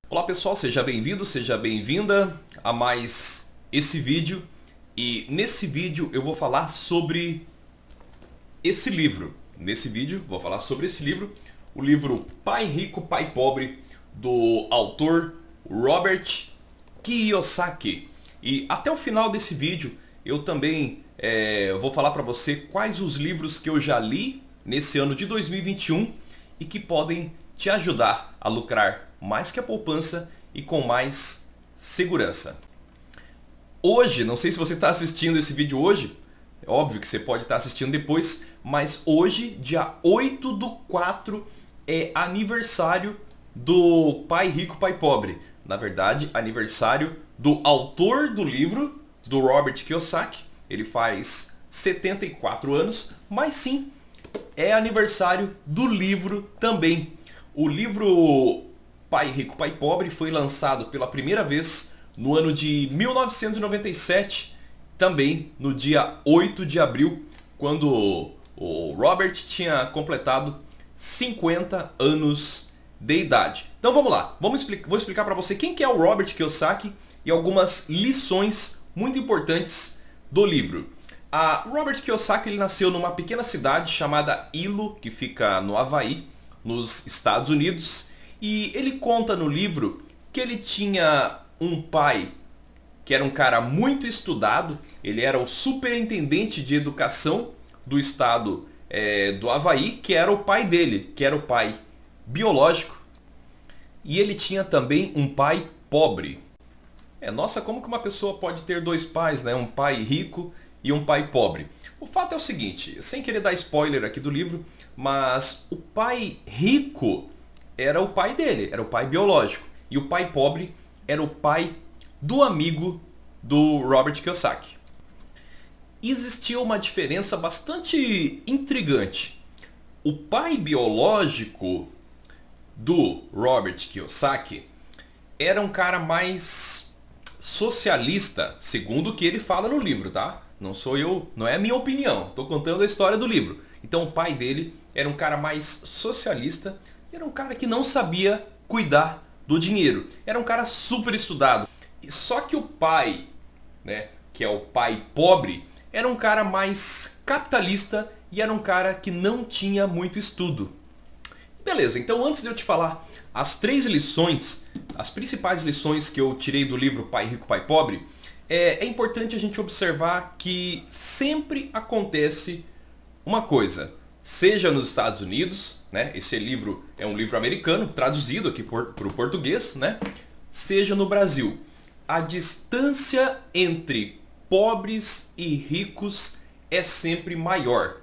Olá pessoal, seja bem-vindo, seja bem-vinda a mais esse vídeo. E nesse vídeo eu vou falar sobre esse livro. Nesse vídeo vou falar sobre esse livro, o livro Pai Rico, Pai Pobre, do autor Robert Kiyosaki. E até o final desse vídeo eu também vou falar para você quais os livros que eu já li nesse ano de 2021 e que podem te ajudar a lucrar mais que a poupança e com mais segurança. Hoje, não sei se você está assistindo esse vídeo hoje, é óbvio que você pode estar assistindo depois, mas hoje, dia 8/4, é aniversário do Pai Rico, Pai Pobre. Na verdade, aniversário do autor do livro, do Robert Kiyosaki. Ele faz 74 anos, mas sim, é aniversário do livro também. O livro Pai Rico, Pai Pobre foi lançado pela primeira vez no ano de 1997, também no dia 8 de abril, quando o Robert tinha completado 50 anos de idade. Então vamos lá, vou explicar para você quem que é o Robert Kiyosaki e algumas lições muito importantes do livro. Robert Kiyosaki ele nasceu numa pequena cidade chamada Hilo, que fica no Havaí, nos Estados Unidos. E ele conta no livro que ele tinha um pai que era um cara muito estudado. Ele era o superintendente de educação do estado do Havaí, que era o pai dele, que era o pai biológico. E ele tinha também um pai pobre. Nossa, como que uma pessoa pode ter dois pais, né? Um pai rico e um pai pobre? O fato é o seguinte, sem querer dar spoiler aqui do livro, mas o pai rico era o pai dele, era o pai biológico. E o pai pobre era o pai do amigo do Robert Kiyosaki. Existia uma diferença bastante intrigante. O pai biológico do Robert Kiyosaki era um cara mais socialista, segundo o que ele fala no livro, tá? Não sou eu, não é a minha opinião, estou contando a história do livro. Então o pai dele era um cara mais socialista, era um cara que não sabia cuidar do dinheiro. Era um cara super estudado. Só que o pai, né, que é o pai pobre, era um cara mais capitalista e era um cara que não tinha muito estudo. Beleza, então antes de eu te falar as 3 lições, as principais lições que eu tirei do livro Pai Rico, Pai Pobre, é importante a gente observar que sempre acontece uma coisa. Seja nos Estados Unidos, né? Esse livro é um livro americano, traduzido aqui para o português, né? Seja no Brasil. A distância entre pobres e ricos é sempre maior.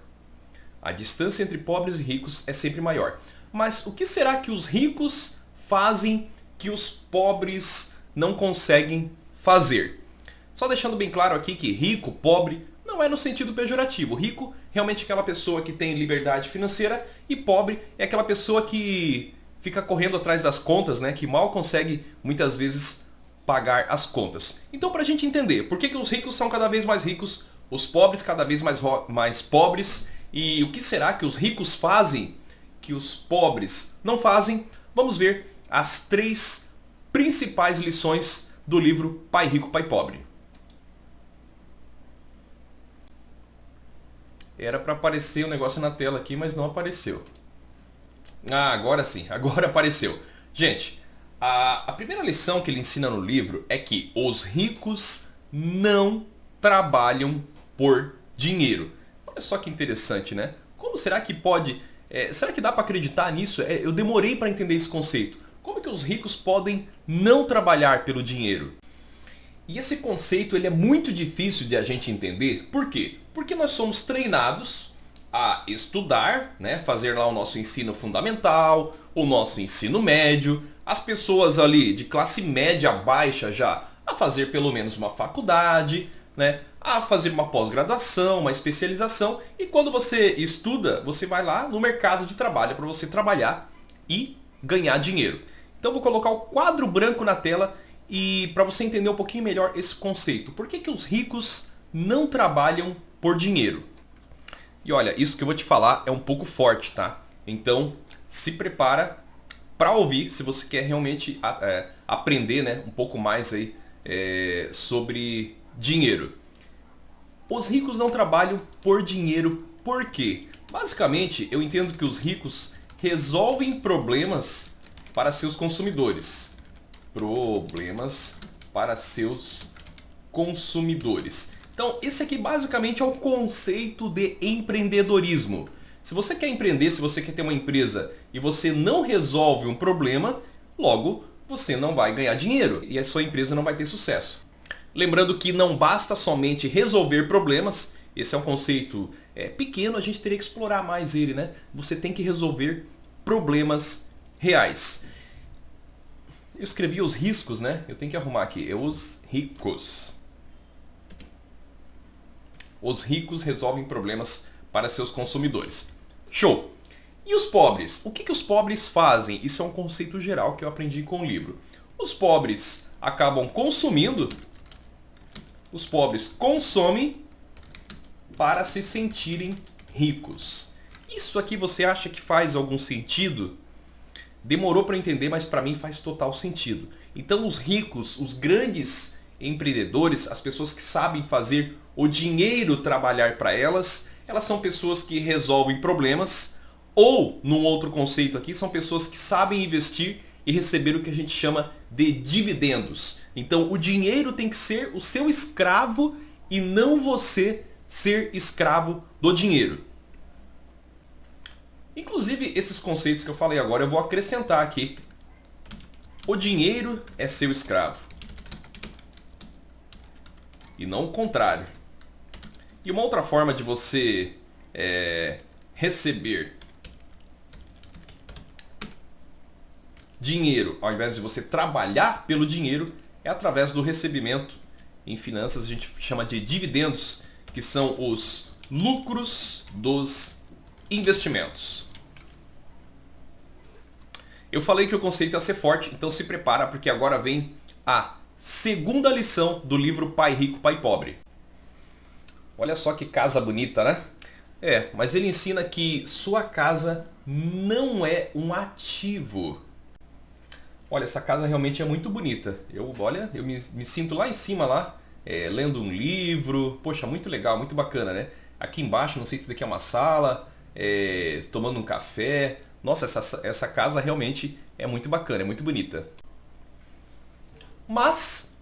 A distância entre pobres e ricos é sempre maior. Mas o que será que os ricos fazem que os pobres não conseguem fazer? Só deixando bem claro aqui que rico, pobre, não é no sentido pejorativo. Rico realmente é aquela pessoa que tem liberdade financeira e pobre é aquela pessoa que fica correndo atrás das contas, né? Que mal consegue muitas vezes pagar as contas. Então, para a gente entender por que os ricos são cada vez mais ricos, os pobres cada vez mais pobres e o que será que os ricos fazem que os pobres não fazem, vamos ver as 3 principais lições do livro Pai Rico, Pai Pobre. Era para aparecer o negócio na tela aqui, mas não apareceu. Agora sim, agora apareceu. Gente, a primeira lição que ele ensina no livro é que os ricos não trabalham por dinheiro. Olha só que interessante, né? Como será que pode... será que dá para acreditar nisso? Eu demorei para entender esse conceito. Como que os ricos podem não trabalhar pelo dinheiro? E esse conceito ele é muito difícil de a gente entender. Por quê? Porque nós somos treinados a estudar, né? Fazer lá o nosso ensino fundamental, o nosso ensino médio. As pessoas ali de classe média baixa já a fazer pelo menos uma faculdade, né? A fazer uma pós-graduação, uma especialização. E quando você estuda, você vai lá no mercado de trabalho para você trabalhar e ganhar dinheiro. Então vou colocar o quadro branco na tela e para você entender um pouquinho melhor esse conceito. Por que os ricos não trabalham por dinheiro? E olha, isso que eu vou te falar é um pouco forte, tá? Então se prepara para ouvir se você quer realmente aprender, né, um pouco mais aí, sobre dinheiro. Os ricos não trabalham por dinheiro, por quê? Basicamente, eu entendo que os ricos resolvem problemas para seus consumidores. Problemas para seus consumidores. Então, esse aqui basicamente é o conceito de empreendedorismo. Se você quer empreender, se você quer ter uma empresa e você não resolve um problema, logo você não vai ganhar dinheiro e a sua empresa não vai ter sucesso. Lembrando que não basta somente resolver problemas, esse é um conceito pequeno, a gente teria que explorar mais ele, né? Você tem que resolver problemas reais. Eu escrevi os riscos, né? Eu tenho que arrumar aqui. Os ricos. Os ricos resolvem problemas para seus consumidores. Show! E os pobres? O que os pobres fazem? Isso é um conceito geral que eu aprendi com o livro. Os pobres acabam consumindo. Os pobres consomem para se sentirem ricos. Isso aqui você acha que faz algum sentido? Demorou para entender, mas para mim faz total sentido. Então os ricos, os grandes empreendedores, as pessoas que sabem fazer o dinheiro trabalhar para elas, elas são pessoas que resolvem problemas, ou, num outro conceito aqui, são pessoas que sabem investir e receber o que a gente chama de dividendos. Então o dinheiro tem que ser o seu escravo e não você ser escravo do dinheiro. Inclusive, esses conceitos que eu falei agora, eu vou acrescentar aqui. O dinheiro é seu escravo. E não o contrário. E uma outra forma de você receber dinheiro, ao invés de você trabalhar pelo dinheiro, é através do recebimento. Em finanças a gente chama de dividendos, que são os lucros dos investimentos. Eu falei que o conceito ia ser forte, então se prepara porque agora vem a segunda lição do livro Pai Rico, Pai Pobre. Olha só que casa bonita, né? Mas ele ensina que sua casa não é um ativo. Olha, essa casa realmente é muito bonita. Eu me sinto lá em cima, lá, lendo um livro. Poxa, muito legal, muito bacana, né? Aqui embaixo, não sei se daqui é uma sala, tomando um café. Nossa, essa casa realmente é muito bacana, é muito bonita. Mas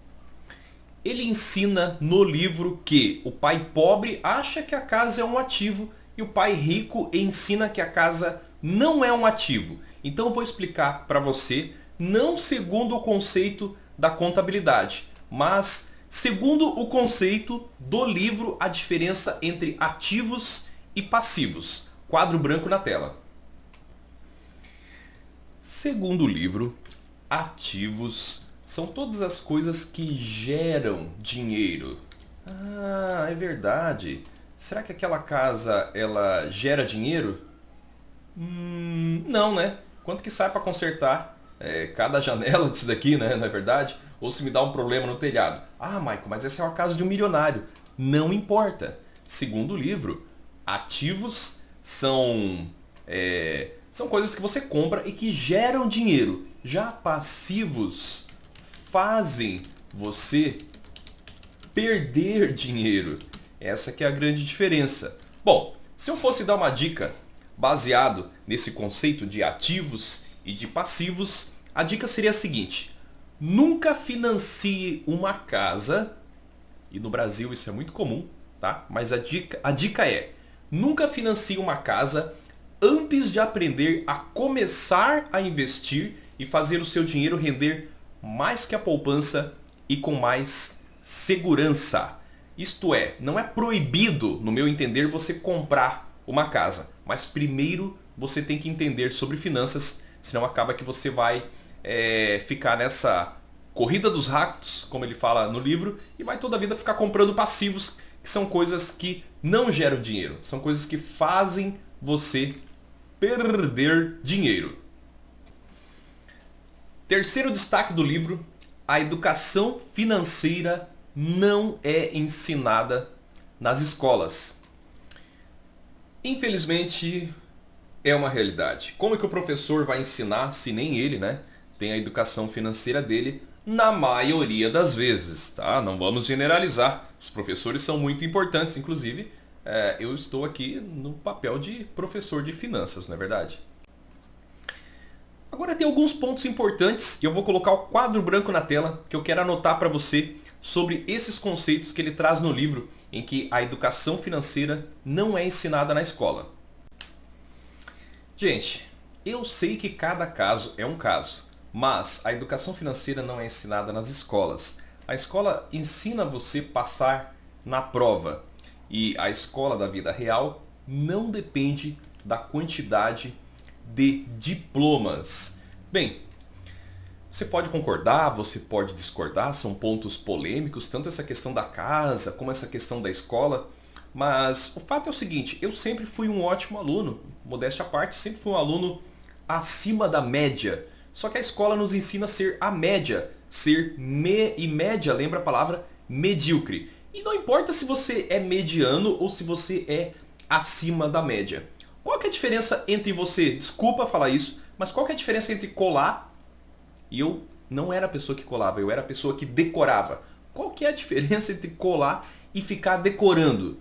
ele ensina no livro que o pai pobre acha que a casa é um ativo e o pai rico ensina que a casa não é um ativo. Então eu vou explicar para você, não segundo o conceito da contabilidade, mas segundo o conceito do livro, a diferença entre ativos e passivos. Quadro branco na tela. Segundo o livro, ativos são todas as coisas que geram dinheiro. Ah, é verdade. Será que aquela casa, ela gera dinheiro? Não, né? Quanto que sai para consertar cada janela disso daqui, né? Não é verdade? Ou se me dá um problema no telhado. Ah, Michael, mas essa é uma casa de um milionário. Não importa. Segundo o livro, ativos são coisas que você compra e que geram dinheiro. Já passivos fazem você perder dinheiro. Essa que é a grande diferença. Bom, se eu fosse dar uma dica baseado nesse conceito de ativos e de passivos, a dica seria a seguinte: nunca financie uma casa, e no Brasil isso é muito comum, tá? Mas a dica é: nunca financie uma casa antes de aprender a começar a investir e fazer o seu dinheiro render mais que a poupança e com mais segurança. Isto é, não é proibido, no meu entender, você comprar uma casa, mas primeiro você tem que entender sobre finanças, senão acaba que você vai ficar nessa corrida dos ratos, como ele fala no livro, e vai toda a vida ficar comprando passivos, que são coisas que não geram dinheiro, são coisas que fazem você perder dinheiro. Terceiro destaque do livro: a educação financeira não é ensinada nas escolas. Infelizmente, é uma realidade. Como é que o professor vai ensinar se nem ele, né, tem a educação financeira dele na maioria das vezes, tá? Não vamos generalizar. Os professores são muito importantes, inclusive eu estou aqui no papel de professor de finanças, não é verdade? Agora tem alguns pontos importantes e eu vou colocar o quadro branco na tela que eu quero anotar para você sobre esses conceitos que ele traz no livro em que a educação financeira não é ensinada na escola. Gente, eu sei que cada caso é um caso, mas a educação financeira não é ensinada nas escolas. A escola ensina você a passar na prova e a escola da vida real não depende da quantidade de diplomas. Bem, você pode concordar, você pode discordar, são pontos polêmicos, tanto essa questão da casa como essa questão da escola, mas o fato é o seguinte, eu sempre fui um ótimo aluno, modéstia à parte, sempre fui um aluno acima da média, só que a escola nos ensina a ser a média, e média lembra a palavra medíocre. E não importa se você é mediano ou se você é acima da média. Qual que é a diferença entre você, desculpa falar isso, mas qual que é a diferença entre colar e eu não era a pessoa que colava, eu era a pessoa que decorava? Qual que é a diferença entre colar e ficar decorando?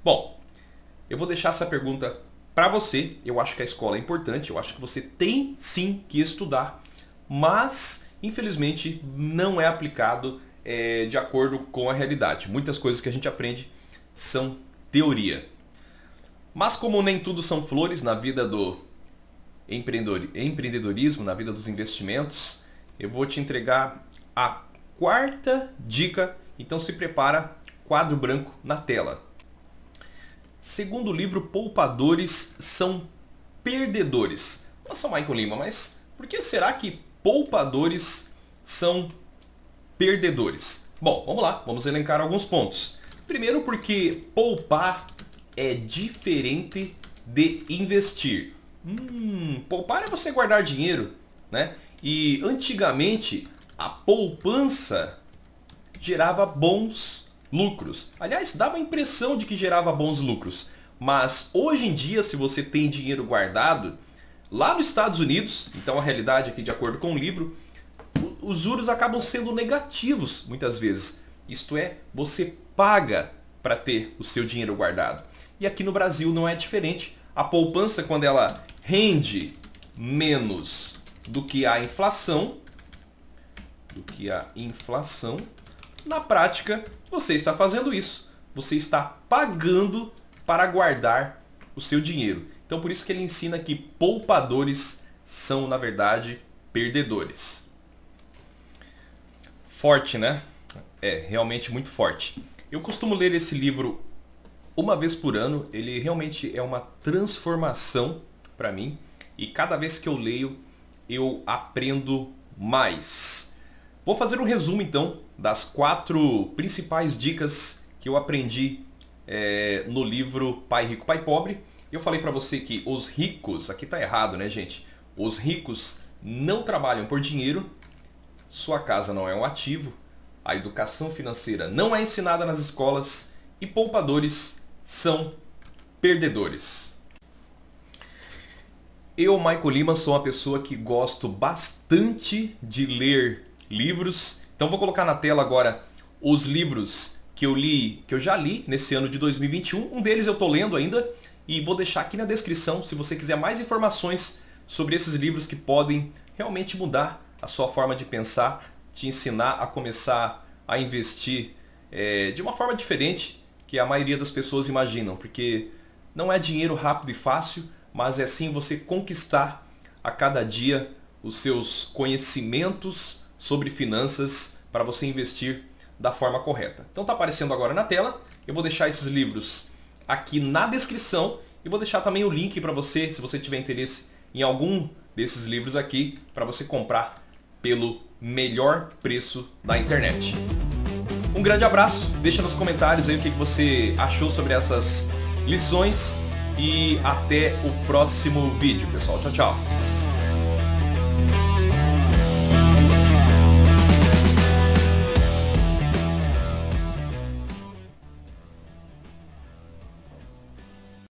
Bom, eu vou deixar essa pergunta para você. Eu acho que a escola é importante, eu acho que você tem sim que estudar, mas infelizmente não é aplicado de acordo com a realidade. Muitas coisas que a gente aprende são teoria. Mas como nem tudo são flores na vida do empreendedorismo, na vida dos investimentos, eu vou te entregar a quarta dica, então se prepara, quadro branco na tela. Segundo o livro, poupadores são perdedores. Nossa, Michael Lima, mas por que será que poupadores são perdedores? Bom, vamos lá, vamos elencar alguns pontos. Primeiro porque poupar é diferente de investir. Poupar é você guardar dinheiro, né? E antigamente a poupança gerava bons lucros. Aliás, dava a impressão de que gerava bons lucros. Mas hoje em dia, se você tem dinheiro guardado, lá nos Estados Unidos, então a realidade aqui de acordo com o livro, os juros acabam sendo negativos muitas vezes. Isto é, você paga para ter o seu dinheiro guardado. E aqui no Brasil não é diferente. A poupança, quando ela rende menos do que a inflação, na prática você está fazendo isso. Você está pagando para guardar o seu dinheiro. Então por isso que ele ensina que poupadores são, na verdade, perdedores. Forte, né? É, realmente muito forte. Eu costumo ler esse livro uma vez por ano, ele realmente é uma transformação para mim e cada vez que eu leio eu aprendo mais. Vou fazer um resumo então das 4 principais dicas que eu aprendi no livro Pai Rico, Pai Pobre. Eu falei para você que os ricos, aqui tá errado, né, gente? Os ricos não trabalham por dinheiro, sua casa não é um ativo, a educação financeira não é ensinada nas escolas e poupadores são perdedores. Eu, Michael Lima, sou uma pessoa que gosto bastante de ler livros. Então vou colocar na tela agora os livros que eu já li nesse ano de 2021. Um deles eu estou lendo ainda e vou deixar aqui na descrição se você quiser mais informações sobre esses livros que podem realmente mudar a sua forma de pensar, te ensinar a começar a investir de uma forma diferente que a maioria das pessoas imaginam, porque não é dinheiro rápido e fácil, mas é sim você conquistar a cada dia os seus conhecimentos sobre finanças para você investir da forma correta. Então está aparecendo agora na tela, eu vou deixar esses livros aqui na descrição e vou deixar também o link para você, se você tiver interesse em algum desses livros aqui, para você comprar pelo melhor preço da internet. Um grande abraço, deixa nos comentários aí o que você achou sobre essas lições e até o próximo vídeo, pessoal. Tchau, tchau.